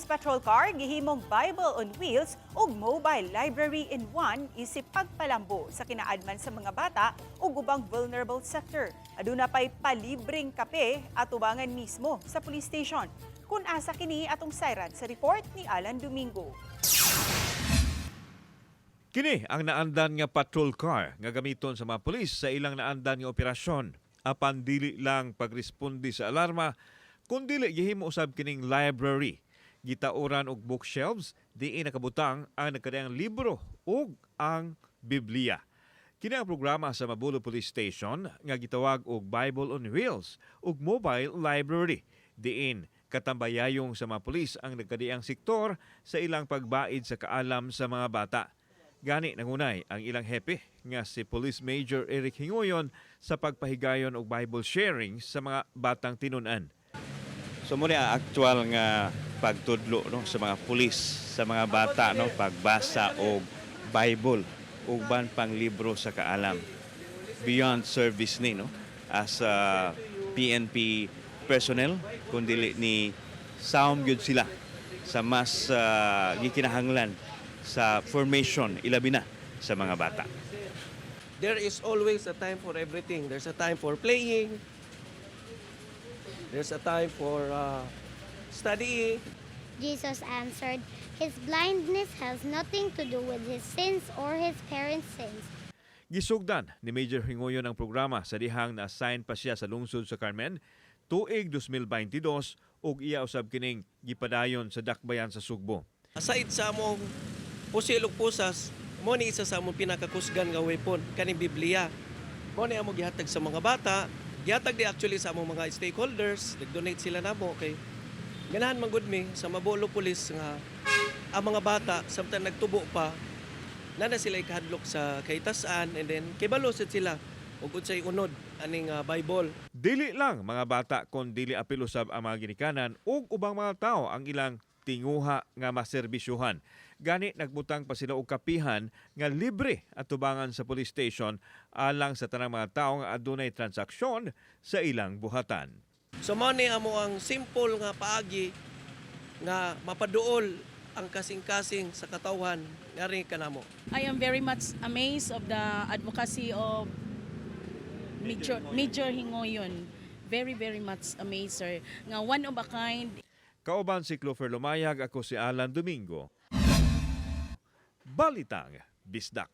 patrol car gihimong Bible on Wheels ug mobile library in one isip pagpalambo sa kinaadman sa mga bata ug ubang vulnerable sector. Aduna pay palibreng kape at ubangan mismo sa police station. Kung asa kini atong sayran sa report ni Alan Domingo. Kini ang naandan nga patrol car nga gamiton sa mga pulis sa ilang naandan nga operasyon. Apan dili lang pagresponde sa alarma, kundi gihimo usab kining library. Gitauran og bookshelves diin nakabutang ang nagkadayang libro ug ang Biblia. Kini ang programa sa Mabulo Police Station nga gitawag og Bible on Wheels ug mobile library. Diin katambayayong sa mga pulis ang nagkadayang sektor sa ilang pagbaid sa kaalam sa mga bata. Gani nangunay ang ilang hepe nga si Police Major Eric Hingoyon sa pagpahigayon og Bible sharing sa mga batang tinun-an. So muna actual nga pagtudlo no sa mga pulis sa mga bata no pagbasa og Bible ug ban pang libro sa kaalam beyond service ni no as a PNP personnel kundi ni sound gyud sila sa mas gikinahanglan sa formation ilabi na sa mga bata. There is always a time for everything. There's a time for playing. There's a time for studying. Jesus answered, "His blindness has nothing to do with his sins or his parents' sins." Gisugdan ni Major Hingoyon ang programa sa dihang na-assign pa siya sa lungsod sa Carmen tuig 2022 ug iya usab kining gipadayon sa dakbayan sa Sugbo. Aside sa among pusil ug pusas, mo ni isa sa among pinakakusgan nga weapon kaning Biblia. Mo ni among gihatag sa mga bata, gihatag di actually sa among mga stakeholders, nag-donate sila namo kay ganahan man gud mi sa Mabulo Police nga ang mga bata samtang nagtubo pa na sila ikahadlok sa kahitasan and then kibalusid sila ug unsay unod aning Bible. Dili lang mga bata kon dili apil usab ang mga ginikanan ug ubang mga tao ang ilang tinguha nga maserbisyuhan. Gani nagbutang pa sila og kapihan nga libre at tubangan sa police station alang sa tanang mga tao nga adunay transaksyon sa ilang buhatan. So mao ni amo ang simple nga paagi nga mapaduol ang kasing-kasing sa katawhan ngari kanamo. I am very much amazed of the advocacy of Major Hingoyon. Very, very much amazed, sir. Nga one of a kind. Kauban si Clover Lumayag, ako si Alan Domingo. Balitang Bisdak.